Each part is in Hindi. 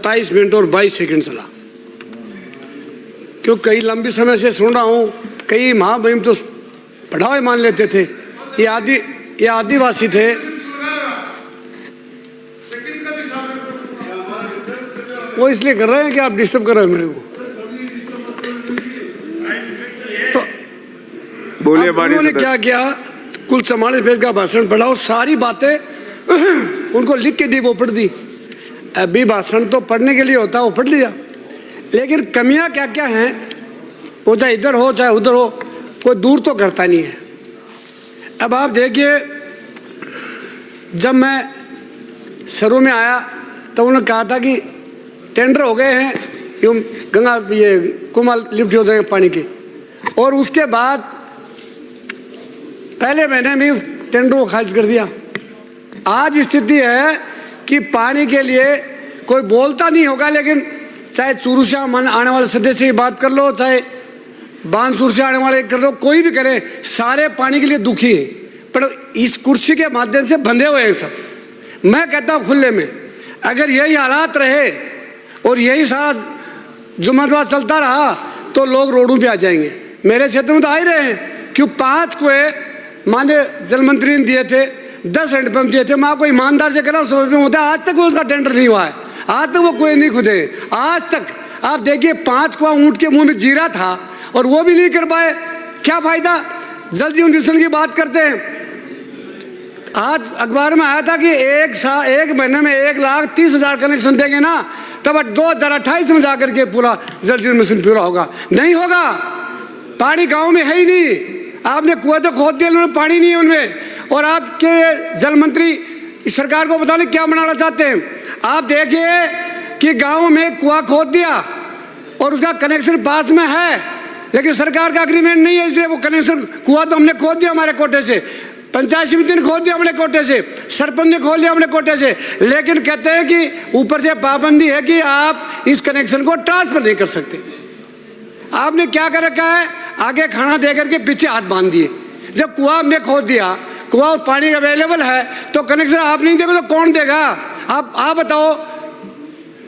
27 मिनट और 22 सेकंड चला। क्यों कई लंबी समय से सुन रहा हूँ, कई महामहिम तो पढ़ा हुआ मान लेते थे। ये आदिवासी थे। वो इसलिए कर रहे हैं कि आप डिस्टर्ब कर रहे हैं मेरे को। तो बोलिए। उन्होंने क्या किया, कुल 44 पेज का भाषण पढ़ा और सारी बातें उनको लिख के दी, वो पढ़ दी। अभी भाषण तो पढ़ने के लिए होता है, वो पढ़ लिया, लेकिन कमियां क्या क्या हैं वो चाहे इधर हो चाहे उधर हो, कोई दूर तो करता नहीं है। अब आप देखिए, जब मैं शुरू में आया तो उन्होंने कहा था कि टेंडर हो गए हैं, गंगा ये कुमाल लिफ्ट हो जाएंगे पानी के, और उसके बाद पहले महीने में टेंडर को खारिज कर दिया। आज स्थिति है कि पानी के लिए कोई बोलता नहीं होगा, लेकिन चाहे चूरू से आने वाले सदस्य की बात कर लो, चाहे बानसूर से आने वाले कर लो, कोई भी करे, सारे पानी के लिए दुखी है। पर इस कुर्सी के माध्यम से बंधे हुए हैं सब। मैं कहता हूँ खुले में, अगर यही हालात रहे और यही सारा जुम्मतवार चलता रहा तो लोग रोडों पे आ जाएंगे। मेरे क्षेत्र में तो आ ही रहे हैं। क्यों 5 कुएं माननीय जल मंत्री ने दिए थे, 10 हैंडपंप दिए थे। मैं आपको ईमानदार से कह रहा हूँ, समझ में होता है, आज तक वो उसका टेंडर नहीं हुआ है, आज तक वो कुएं नहीं खुदे। आज तक आप देखिए 5 कुआं ऊँट के मुंह में जीरा था और वो भी नहीं कर पाए। क्या फायदा? जल जीवन मिशन की बात करते हैं। आज अखबार में आया था कि एक महीने में 1,30,000 कनेक्शन देंगे ना, तब 2028 में जाकर के पूरा जल जीवन मिशन पूरा होगा। नहीं होगा, पानी गांव में है ही नहीं। आपने कुआं तो खोद दिया, उन्होंने पानी नहीं है उनमें। और आपके जल मंत्री सरकार को बताने क्या बनाना चाहते हैं। आप देखिए कि गांव में कुआं खोद दिया और उसका कनेक्शन पास में है, लेकिन सरकार का एग्रीमेंट नहीं है, इसलिए वो कनेक्शन कुआं तो हमने खोद दिया हमारे कोटे से, पंचायत समिति ने खोद दिया अपने कोटे से, सरपंच ने खोद दिया अपने कोटे से, लेकिन कहते हैं कि ऊपर से पाबंदी है कि आप इस कनेक्शन को ट्रांसफर नहीं कर सकते। आपने क्या कर रखा है, आगे खाना दे करके पीछे हाथ बांध दिए। जब कुआं हमने खोद दिया, कुआं और पानी अवेलेबल है, तो कनेक्शन आप नहीं देंगे तो कौन देगा? आप बताओ।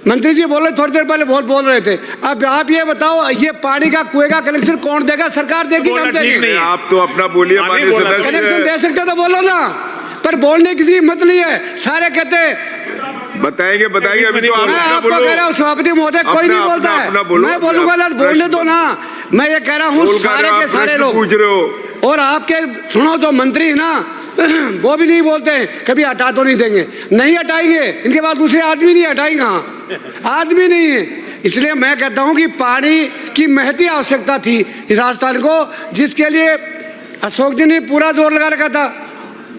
मंत्री जी बोल रहे, थोड़ी देर पहले बोल रहे थे। अब आप ये बताओ, ये पानी का कुएं का कनेक्शन कौन देगा? सरकार देगी, हम देंगे? आप तो अपना बोलिए। कनेक्शन दे सकते तो बोलो ना, पर बोलने की हिम्मत नहीं है। सारे कहते बताएंगे। अभी तो मैं आपको कह रहा हूँ सभापति महोदय, कोई नहीं बोलता है। मैं बोलूंगा ना, बोलने दो ना। मैं ये कह रहा हूँ सारे के सारे लोग पूछ रहे हो, और आपके सुनो तो मंत्री ना वो भी नहीं बोलते हैं, कभी हटा तो नहीं देंगे, नहीं हटाएंगे। इनके बाद दूसरे आदमी नहीं हटाएंगे, आदमी नहीं है। इसलिए मैं कहता हूं कि पानी की महती आवश्यकता थी राजस्थान को, जिसके लिए अशोक जी ने पूरा जोर लगा रखा था,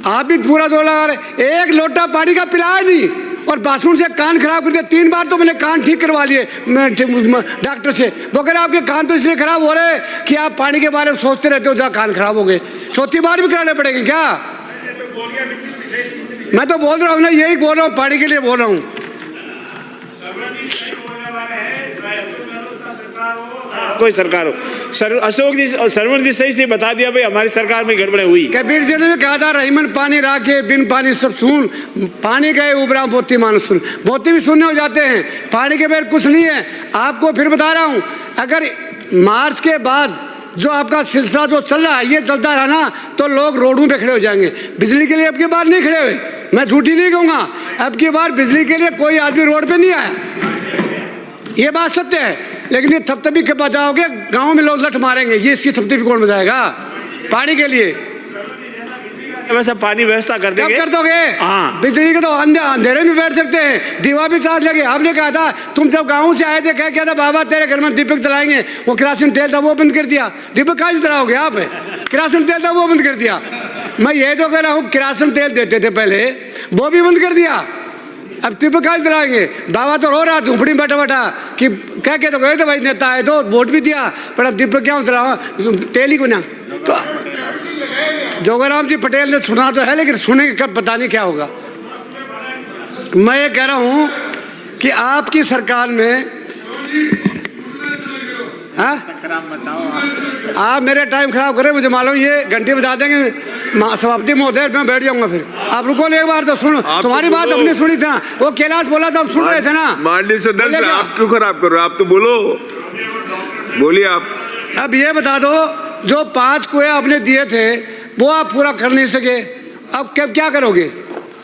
आप भी पूरा जोर लगा रहे। एक लोटा पानी का पिलाया नहीं और बाथरूम से कान खराब कर दिया। 3 बार तो मैंने कान ठीक करवा लिए डॉक्टर से। वो कह रहे आपके कान तो इसलिए खराब हो रहे कि आप पानी के बारे में सोचते रहते हो, जहाँ कान खराब हो गए। 4थी बार भी कराने पड़ेंगे क्या? मैं तो बोल रहा हूँ ना, यही बोल रहा हूँ, पानी के लिए बोल रहा हूँ। कोई सरकार हो, अशोक जी सरवण जी सही से बता दिया भाई, हमारी सरकार में गड़बड़े हुई। कबीर जी ने कहा था, रहीमन पानी राखे बिन पानी सब सुन, पानी गए उबरा बोती मानुस सुन। बोती भी शून्य हो जाते हैं, पानी के बगैर कुछ नहीं है। आपको फिर बता रहा हूँ, अगर मार्च के बाद जो आपका सिलसिला जो चल रहा है ये चलता रहा ना, तो लोग रोडों पे खड़े हो जाएंगे। बिजली के लिए अब की बार नहीं खड़े हुए, मैं झूठी नहीं कहूँगा। अब की बार बिजली के लिए कोई आदमी रोड पे नहीं आया, ये बात सत्य है। लेकिन ये थपथपी के बजाओगे, गाँव में लोग लठ मारेंगे, ये इसकी थपथपी कौन बजाएगा पानी के लिए? वैसा पानी व्यवस्था कर देंगे। कब कर दोगे? हाँ, बिजली के तो अंधेरे में बैठ सकते हैं, दीवा भी चार्ज लगे। आपने कहा था, तुम जब गाँव से आए थे, क्या किया था, बाबा तेरे घर में दीपक जलाएंगे, वो केरोसिन तेल था वो बंद कर दिया। दीपक कहाँ से जलाओगे आप? केरोसिन तेल था वो बंद कर दिया। मैं ये तो कह रहा हूँ, केरोसिन तेल देते थे पहले, वो भी बंद कर दिया। अब दीपक कहाँ जलाएंगे? बाबा तो रो रहा झूपड़ी बैठा बैठा कि क्या कहते गए थे भाई, नेता आए तो वोट भी दिया, पर अब दीपक क्या जलाओ, तेल ही को ना। तो जोगराम जी पटेल ने सुना तो है, लेकिन सुनेंगे कब पता नहीं क्या होगा। मैं ये कह रहा हूं कि आपकी सरकार में आप मेरे टाइम खराब करें, मुझे मालूम ये घंटे बजा देंगे सभापति महोदय, मैं बैठ जाऊंगा फिर। आप रुको एक बार तो सुनो, तुम्हारी बात हमने सुनी थी ना, वो कैलाश बोला था हम सुन रहे थे ना। माननीय सदस्य आप क्यों खराब कर रहे हो? आप तो बोलो, बोलिए आप। अब ये बता दो, जो 5 कुएं आपने दिए थे वो आप पूरा कर नहीं सके, अब क्या करोगे?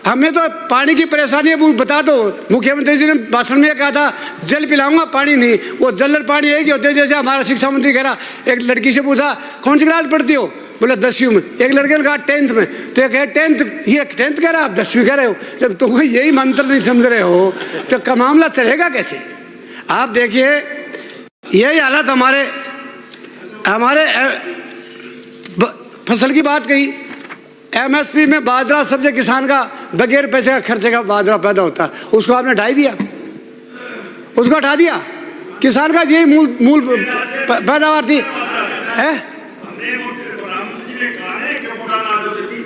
हमें तो पानी की परेशानी है, वो बता दो। मुख्यमंत्री जी ने भाषण में कहा था जल पिलाऊंगा, पानी नहीं। वो जल पानी एक ही होते, जैसे हमारा शिक्षा मंत्री कह रहा, एक लड़की से पूछा कौन सी क्लास पढ़ती हो, बोला 10वीं में। एक लड़के ने कहा 10th में, तो ये कहे 10th, ये 10th कह रहा, आप 10वीं कह रहे हो। जब तुम यही मंत्र नहीं समझ रहे हो तो मामला चलेगा कैसे? आप देखिए यही हालत हमारे फसल की बात कही, MSP में बाजरा सबसे किसान का बगैर पैसे का खर्चे का बाजरा पैदा होता है, उसको आपने हटा दिया, उसको हटा दिया। किसान का यही मूल पैदावार थी है।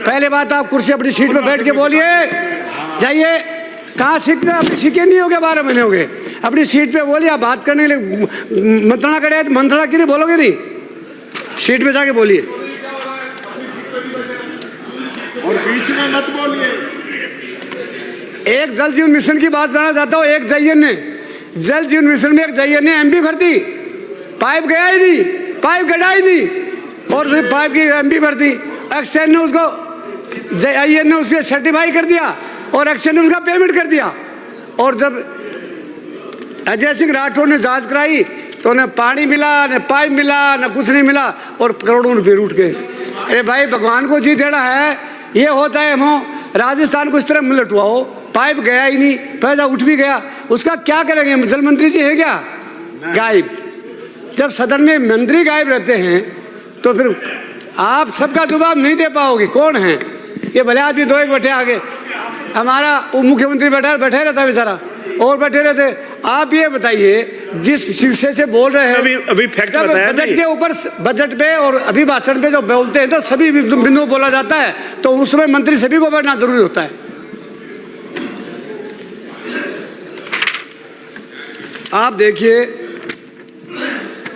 पहले बात आप कुर्सी अपनी सीट पे बैठ के बोलिए, जाइए। कहाँ सीट पे? अपनी सीटें नहीं हो गए, 12 महीने हो गए, अपनी सीट पे बोलिए। आप बात करने के लिए मंत्रणा करे तो मंत्रणा के लिए बोलोगे नहीं, सीट पे जाके बोलिए और बीच में मत बोलिए। एक जल जीवन मिशन की बात करना चाहता हूँ। एक जयन ने जल जीवन मिशन में, एक जयन ने MP भर दी, पाइप गया ही नहीं, पाइप गड़ा ही नहीं, और पाइप की MP भर दी। एक्शन ने उसको, जयन ने उसको सर्टिफाई कर दिया और एक्शन ने उसका पेमेंट कर दिया। और जब अजय सिंह राठौर ने जांच कराई तो न पानी मिला, न पाइप मिला, न कुछ नहीं मिला, और करोड़ों रुपये लूट गए। अरे भाई, भगवान को जी देना है, ये हो चाहे हम हो। राजस्थान को इस तरह लुटवा हो, पाइप गया ही नहीं, पैसा उठ भी गया, उसका क्या करेंगे? जल मंत्री जी है क्या गायब? जब सदन में मंत्री गायब रहते हैं तो फिर आप सबका जवाब नहीं दे पाओगे। कौन है ये? भले आदमी 2 एक बैठे आगे, हमारा उप मुख्यमंत्री बैठे रहता बेचारा, और बैठे रहते। आप ये बताइए, जिस विषय से बोल रहे हैं अभी फैक्ट बताया बजट के ऊपर, बजट पे और अभिभाषण पे जो बोलते हैं तो सभी बिंदु बोला जाता है, तो उस समय मंत्री सभी को बैठना जरूरी होता है। आप देखिए,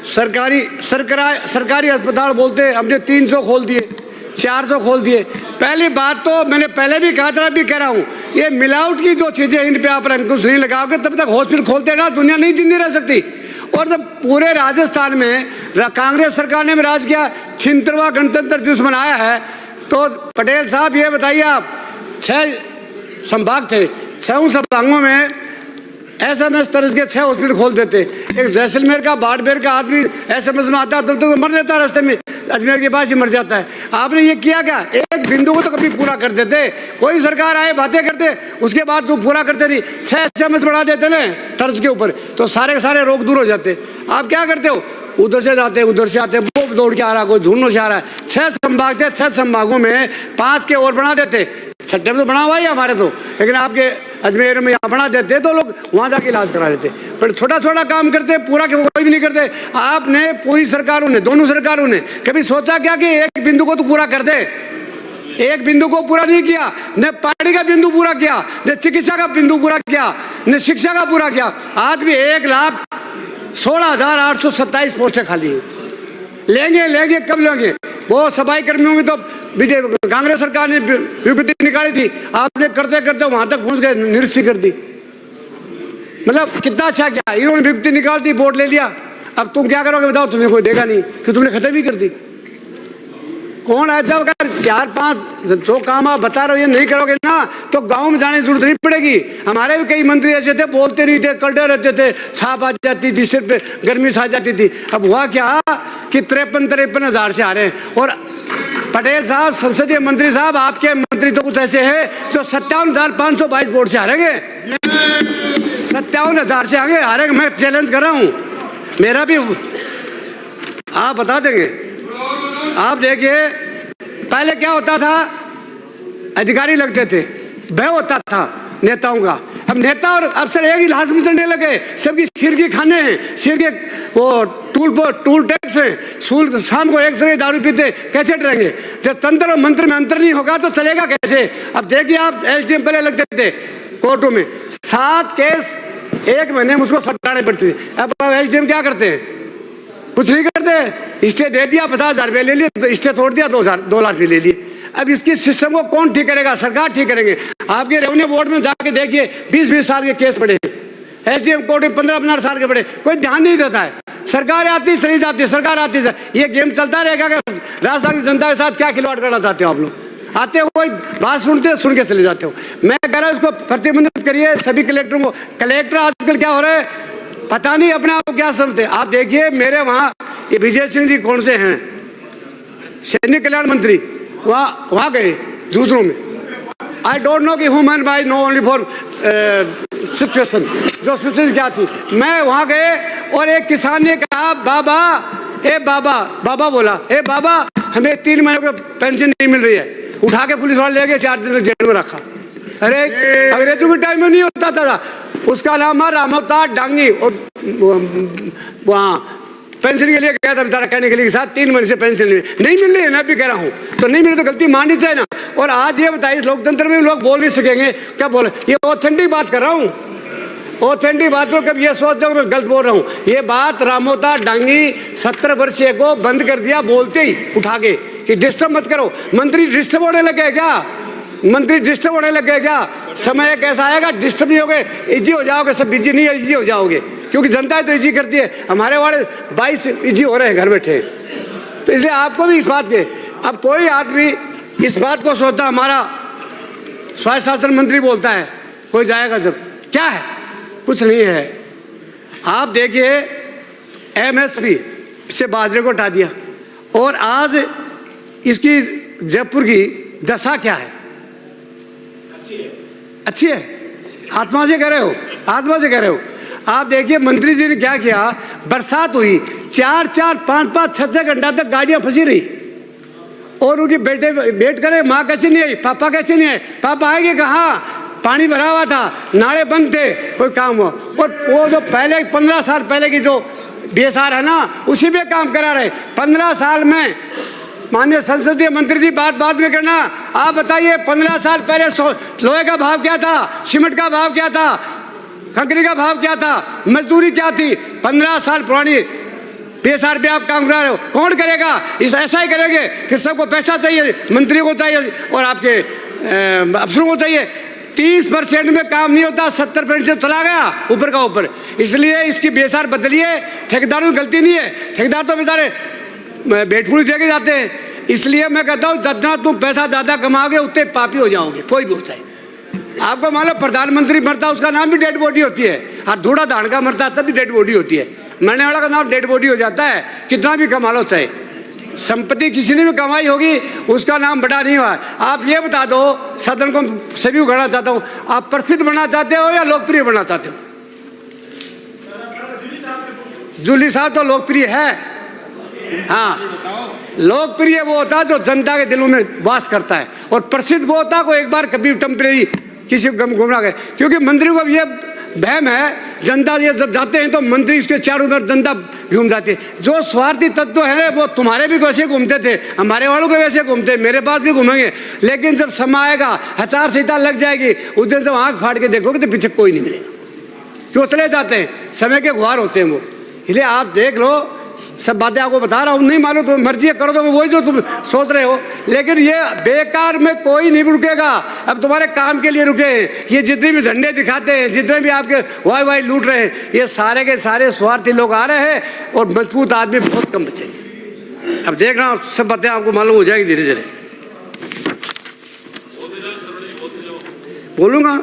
सरकारी अस्पताल बोलते हैं हमने 300 खोल दिए, 400 खोल दिए। पहली बात तो मैंने पहले भी कहा था, अभी कह रहा हूँ, ये मिलावट की जो चीजें, इन पे आप अंकुश नहीं लगाओगे तब तक हॉस्पिटल खोलते ना दुनिया नहीं जिंदी रह सकती। और जब पूरे राजस्थान में कांग्रेस सरकार ने भी राज किया, 76वां गणतंत्र दिवस मनाया है, तो पटेल साहब ये बताइए, आप 6 संभाग थे, 6 संभागों में SMS तरह के 6 हॉस्पिटल खोल देते। एक जैसलमेर का, बाड़मेर का आदमी SMS में आता तब तो मर जाता है रास्ते में, अजमेर के पास ही मर जाता है। आपने ये किया क्या? एक बिंदु को तो कभी पूरा कर देते। कोई सरकार आए बातें करते, उसके बाद जो पूरा करते नहीं, 6 SMS बढ़ा देते ना तर्ज के ऊपर, तो सारे के सारे रोग दूर हो जाते। आप क्या करते हो? उधर से जाते हैं, उधर से आते हैं, वो दौड़ के आ रहा, कोई झुंडों से आ रहा है। 6 संभाग थे, 6 संभागों में 5 के और बना देते। छठे में तो बना हुआ ही हमारे तो, लेकिन आपके अजमेर में यहाँ बना देते तो लोग वहाँ जाके इलाज करा लेते। पर छोटा छोटा काम करते, पूरा के कोई भी नहीं करते। आपने पूरी सरकारों ने, दोनों सरकारों ने कभी सोचा क्या कि एक बिंदु को तो पूरा कर दे? एक बिंदु को पूरा नहीं किया, न पानी का बिंदु पूरा किया, न चिकित्सा का बिंदु पूरा किया, न शिक्षा का पूरा किया। आज भी 1,16,827 पोस्टें खाली हैं। लेंगे कब लेंगे? वो सफाई कर्मियों की तो कांग्रेस सरकार ने विपत्ति निकाली थी, आपने करते करते वहां तक पहुंच गए, निरस्ती कर दी। मतलब कितना अच्छा क्या, इन्होंने विपत्ति निकाल दी, वोट ले लिया। अब तुम क्या करोगे बताओ? तुम्हें कोई देगा नहीं कि तुमने खत्म ही कर दी। कौन है? जब अगर 4-5 जो काम आप बता रहे हो ये नहीं करोगे ना, तो गांव में जाने की जरूरत नहीं पड़ेगी। हमारे भी कई मंत्री ऐसे थे, बोलते नहीं थे, कलटे रहते थे, छाप आ जाती थी, सिर पे गर्मी से आ जाती थी। अब हुआ क्या कि 53-53 हजार से आ रहे हैं। और पटेल साहब, संसदीय मंत्री साहब, आपके मंत्री तो कुछ ऐसे हैं जो 57,522 वोट से हारेंगे, 57,000 से आगे हारेंगे। मैं चैलेंज कर रहा हूं, मेरा भी आप बता देंगे। आप देखिए, पहले क्या होता था? अधिकारी लगते थे, भय होता था नेताओं का। अब नेता और अफसर एक ही लाश में चढ़ने लगे, सबकी सिर की खाने हैं, सिर के वो टूल टैक्स है, शाम को एक से दारू पीते, कैसे डरेंगे? जब तंत्र और मंत्र में अंतर नहीं होगा तो चलेगा कैसे? अब देखिए, आप SDM पहले लगते थे कोर्टों में, 7 केस 1 महीने में उसको सटाने पड़ते थे। अब SDM क्या करते हैं? कुछ नहीं करते, स्टे दे दिया, 50,000 रुपये ले लिए, तो स्टे तोड़ दिया, 2 लाख रुपये ले लिए। अब इसकी सिस्टम को कौन ठीक करेगा? सरकार ठीक करेंगे। आपके रेवेन्यू बोर्ड में जाके देखिए 20-20 साल के केस पड़े, एसडीएम कोर्ट में 15-15 साल के पड़े, कोई ध्यान नहीं देता है। सरकार आती चली जाती है, सरकार आती है, ये गेम चलता रहेगा। राजस्थान की जनता के साथ क्या खिलवाड़ करना चाहते हो आप लोग? आते हो कोई बात सुनते सुन के चले जाते हो। मैं कह रहा हूँ इसको प्रतिबंधित करिए सभी कलेक्टरों को। कलेक्टर आजकल क्या हो रहा है पता नहीं, अपने आप को क्या समझते। आप देखिए मेरे वहाँ ये विजय सिंह जी कौन से हैं, सैनिक कल्याण मंत्री, वहाँ गए झुंझुनू में। आई डोंट नो कि human by no only for situation, जो सिचुएशन क्या थी। मैं वहाँ गए और एक किसान ने कहा बाबा, ए बाबा, बाबा बोला, ए बाबा हमें 3 महीने की पेंशन नहीं मिल रही है। उठा के पुलिस वाले ले गए, 4 दिन तक जेल में रखा। अरे अंग्रेजों के टाइम में नहीं होता था। उसका नाम है रामोता डांगी, और वहाँ पेंशन के लिए गया था बेचारा कहने के लिए साथ 3 महीने से पेंशन नहीं मिल रही है। मैं भी कह रहा हूँ तो नहीं मिली तो गलती माननी चाहिए ना। और आज ये बताइए लोकतंत्र में लोग बोल नहीं सकेंगे, क्या बोले? ये ऑथेंटिक बात कर रहा हूँ, ऑथेंटिक बात को कब ये सोचते हो मैं गलत बोल रहा हूँ। ये बात रामोता डांगी 70 वर्षीय को बंद कर दिया बोलते ही उठा के कि डिस्टर्ब मत करो। मंत्री डिस्टर्ब होने लगे क्या? मंत्री डिस्टर्ब होने लगे क्या? समय कैसा आएगा डिस्टर्ब नहीं होगे, इजी हो जाओगे। सब बिजी नहीं है, इजी हो जाओगे, क्योंकि जनता तो इजी करती है। हमारे वाले 22 इजी हो रहे हैं घर बैठे। तो इसलिए आपको भी इस बात के, अब कोई आदमी इस बात को सोचता हमारा स्वास्थ्य शासन मंत्री बोलता है कोई जाएगा जब, क्या है? कुछ नहीं है। आप देखिए एमएसपी से बाजरे को हटा दिया और आज इसकी जयपुर की दशा क्या है? अच्छी है। आत्मा से कह रहे हो, आत्मा से कह रहे हो। आप देखिए मंत्री जी ने क्या किया, बरसात हुई 4-4, 5-5, 6-6 घंटा तक गाड़ियां फंसी रही और उनके बेटे वेट करे, माँ कैसे नहीं आई, पापा कैसे नहीं आए? पापा आएंगे कहाँ? पानी भरा हुआ था, नाले बंद थे, कोई काम हुआ। और वो जो पहले 15 साल पहले की जो बीएसआर है ना, उसी पे काम करा रहे 15 साल में। माननीय संसदीय मंत्री जी बात में करना, आप बताइए 15 साल पहले लोहे का भाव क्या था, सीमेंट का भाव क्या था, कंकरी का भाव क्या था, मजदूरी क्या थी? 15 साल पुरानी बीएसआर पे आप काम करा रहे हो। कौन करेगा? इस ऐसा ही करेंगे। फिर सबको पैसा चाहिए, मंत्रियों को चाहिए और आपके अफसरों को चाहिए। 30% में काम नहीं होता, 70% चला गया ऊपर का ऊपर। इसलिए इसकी बीएसआर बदलिए। ठेकेदारों की गलती नहीं है, ठेकेदार तो बेचारे भेंटफूड़ी दे के जाते हैं। इसलिए मैं कहता हूँ जितना तुम पैसा ज्यादा कमाओगे उतने पापी हो जाओगे, कोई भी हो जाए। आपको मालूम प्रधानमंत्री मरता उसका नाम भी डेड बॉडी होती है, और धूड़ा धान का मरता तब भी डेड बॉडी होती है। मरने वाला का नाम डेड बॉडी हो जाता है, कितना भी कमा लो। चाहे संपत्ति किसी ने भी कमाई होगी उसका नाम बड़ा नहीं हुआ। आप ये बता दो, सदन को सभी उगाना चाहता हूँ, आप प्रसिद्ध बनना चाहते हो या लोकप्रिय बनना चाहते हो? जूली साहब तो लोकप्रिय है। हाँ, लोकप्रिय वो होता है जो जनता के दिलों में वास करता है, और प्रसिद्ध वो होता है को एक बार कभी टेम्परेरी किसी को गुमराह गए। क्योंकि मंत्रियों को ये वहम है, जनता ये जब जाते हैं तो मंत्री इसके चारों ओर जनता घूम जाती है। जो स्वार्थी तत्व है वो तुम्हारे भी वैसे घूमते थे, हमारे वालों को वैसे घूमते, मेरे पास भी घूमेंगे। लेकिन जब समय आएगा, आचार संहिता लग जाएगी, उस दिन जब आंख फाड़ के देखोगे तो पीछे कोई नहीं मिलेगा। क्यों चले जाते हैं? समय के गुहार होते हैं वो। इसलिए आप देख लो, सब बातें आपको बता रहा हूँ, नहीं मालूम तो मर्जी करो तो वही जो तुम सोच रहे हो। लेकिन ये बेकार में कोई नहीं रुकेगा। अब तुम्हारे काम के लिए रुके हैं ये जितने भी झंडे दिखाते हैं, जितने भी आपके वाई लूट रहे हैं, ये सारे के सारे स्वार्थी लोग आ रहे हैं और मजबूत आदमी बहुत कम बचेंगे। अब देख रहा हूँ, सब बातें आपको मालूम हो जाएगी धीरे धीरे। बोलूँगा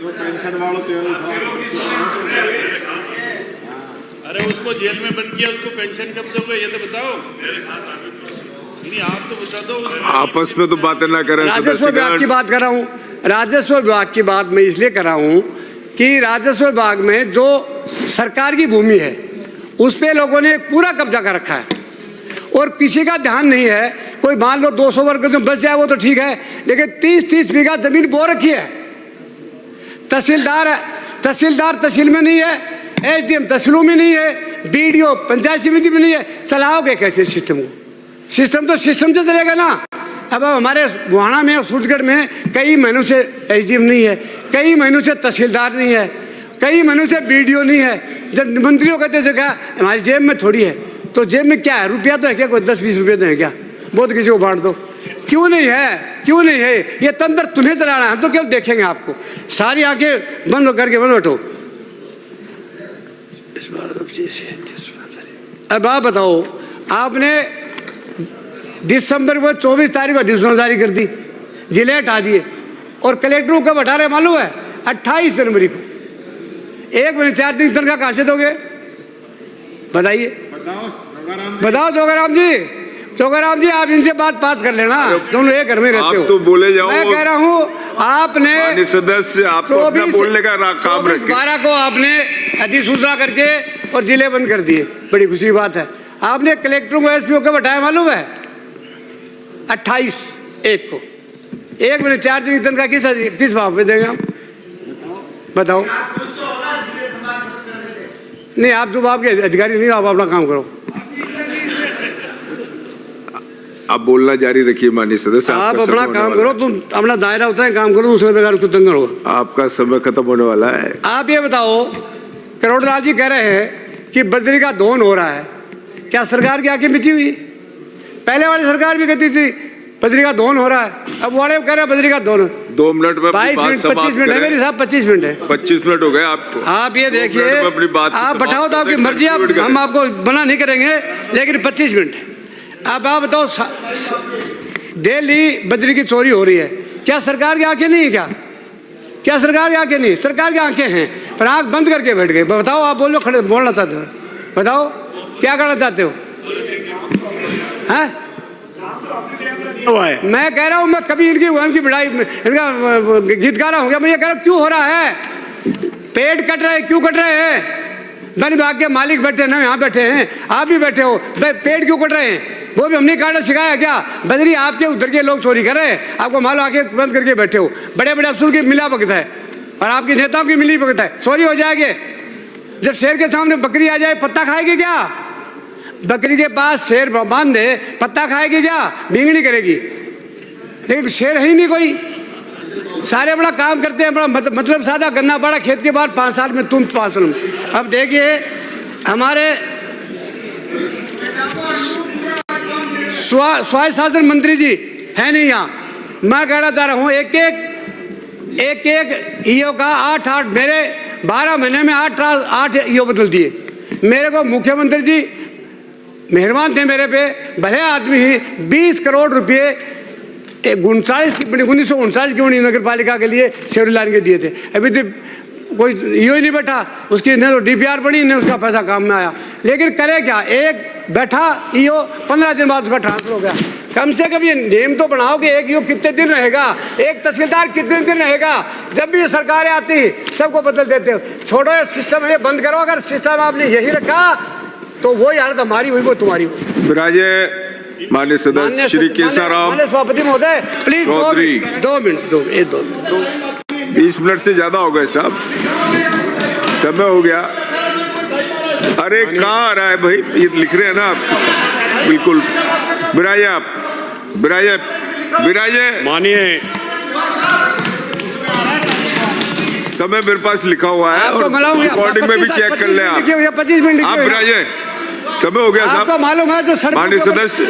पेंशन वालों अरे उसको जेल में बंद किया, उसको पेंशन कब दोगे ये तो बताओ। नहीं आप तो बता दो। आपस में तो बातें ना करें। राजस्व विभाग की बात कर रहा हूँ, राजस्व विभाग की बात मैं इसलिए कर रहा हूँ कि राजस्व विभाग में जो सरकार की भूमि है उस पे लोगों ने पूरा कब्जा कर रखा है और किसी का ध्यान नहीं है। कोई मान लो 200 वर्ग जो बच जाए वो तो ठीक है, लेकिन 30-30 बीघा जमीन बो रखी है। तहसीलदार तहसील में नहीं है, एसडीएम तहसीलों में नहीं है, बीडीओ पंचायत समिति में नहीं है। चलाओगे कैसे सिस्टम को? सिस्टम तो सिस्टम से चलेगा ना। अब हमारे बुहाना में, सूरजगढ़ में कई महीनों से एसडीएम नहीं है, कई महीनों से तहसीलदार नहीं है, कई महीनों से बीडीओ नहीं है। जब मंत्रियों कहते थे क्या हमारी जेब में थोड़ी है, तो जेब में क्या है? रुपया तो है क्या? कोई 10-20 रुपये तो है क्या? बहुत किसी को बांट दो। क्यों नहीं है, क्यों नहीं है? ये तंत्र तुम्हें चलाना है, हम तो केवल देखेंगे आपको। सारी आंखें बंद करके बंद बैठो। अब आप बताओ, आपने दिसंबर को 24 तारीख को अधिसूचना जारी कर दी, जिले हटा दिए, और कलेक्टरों कब हटा रहे मालूम है? 28 जनवरी को। 1 महीने 4 दिन तनख्वाह कहाँ से दोगे? बताइए, बताओ जोगाराम जी। जोगाराम जी, आप इनसे बात कर लेना, दोनों एक घर में रहते हो। आप तो बोले जाओ। मैं कह रहा हूँ, आपने सदस्य आपको अपना बोलने का काम रखें। 12 को आपने अधिसूचना करके और जिले बंद कर दिए, बड़ी खुशी की बात है। आपने कलेक्टरों को, एसपीओ को बैठाया मालूम है? 28/1 को। 1 महीने 4 दिन की तनख्वाह किस भाव पे देंगे हम? बताओ। नहीं, आप तो आपके अधिकारी नहीं, आप अपना काम करो। आप बोलना जारी रखिए माननीय सदस्य। आप अपना काम करो, तुम अपना दायरा उतना ही काम करो, दूसरे बेकार कुछ दंगल होगा। आपका समय खत्म होने वाला है। आप ये बताओ, करोड़लाल जी कह रहे हैं कि बजरी का दोहन हो रहा है, क्या सरकार की आंखें मिची हुई? पहले वाली सरकार भी कहती थी बजरी का दोहन हो रहा है, अब वाले कह रहे हैं बजरी का दोहन। 2 मिनट में 22 मिनट 25 मिनट है मेरे साहब, 25 मिनट है। 25 मिनट हो गए आपको। आप ये 2 देखिए, मिनट में अपनी बात आप बैठाओ तो आपकी मर्जी, हम आपको मना नहीं करेंगे, लेकिन 25 मिनट है। अब आप बताओ, डेली बजरी की चोरी हो रही है, क्या सरकार की आंखें नहीं है? क्या सरकार की आंखें नहीं? सरकार की आंखें हैं, पर आंख बंद करके बैठ गए। बताओ, आप बोलो, खड़े बोलना चाहते हो? बताओ क्या करना चाहते हो? हैं? मैं कह रहा हूं, मैं कभी इनकी बढ़ाई, इनका गीत गा रहा हूँ क्या? मैं ये कह रहा हूँ, क्यों हो रहा है? पेड़ कट रहे, क्यों कट रहे हैं? वन विभाग के मालिक बैठे ना, यहाँ बैठे हैं, आप भी बैठे हो, पेड़ क्यों कट रहे हैं? वो भी हमने काटना सिखाया क्या? बजरी आपके उधर के लोग चोरी कर रहे हैं, आपको मालूम, आके बंद करके बैठे हो। बड़े बड़े अफसर की मिलावट है और आपके नेताओं की मिलीभगत है। चोरी हो जाएगी, जब शेर के सामने बकरी आ जाए, पत्ता खाएगी क्या? बकरी के पास शेर बांध दे, पत्ता खाएगी क्या? भींगनी करेगी, लेकिन शेर है ही नहीं कोई। सारे बड़ा काम करते हैं, बड़ा मतलब सादा, गन्ना बड़ा खेत के बाद 5 साल में तुम 5 साल में। अब देखिए, हमारे स्वास्थ्य शासन मंत्री जी है नहीं यहाँ। मैं कहना चाह रहा हूँ, एक ईओ का 8 मेरे 12 महीने में 8 ईओ बदल दिए। मेरे को मुख्यमंत्री जी मेहरबान थे मेरे पे, भले आदमी ही, 20 करोड़ रुपये 1939 की नगर पालिका के लिए शेड्यूल लाइन के दिए थे। अभी तो कोई ईओ ही नहीं बैठा, उसकी न तो डीपीआर बनी, न उसका पैसा काम में आया। लेकिन करे क्या, एक बैठा ईओ, 15 दिन बाद उसका ट्रांसफर हो गया। कम से कम ये नेम तो बनाओ कि एक ईओ कितने दिन रहेगा, एक तहसीलदार कितने दिन रहेगा। जब भी ये सरकारें आती सबको बदल देते हो। छोड़ो ये सिस्टम है, बंद करो। अगर सिस्टम आपने यही रखा तो वही हालत हमारी हुई, वो तुम्हारी हुई। विराजे माननीय सदस्य श्री केसाराम सभापति महोदय, प्लीज 2 मिनट 20 मिनट से ज्यादा हो गए साहब, समय हो गया। अरे कहाँ आ रहा है भाई, ये लिख रहे हैं ना आप? बिल्कुल विराजे, आप विराजे मानिए, समय मेरे पास लिखा हुआ है और रिकॉर्डिंग में भी चेक कर ले आप। 25 मिनट आप विराजे, समय हो गया साहब। आपको मालूम है जो माननीय सदस्य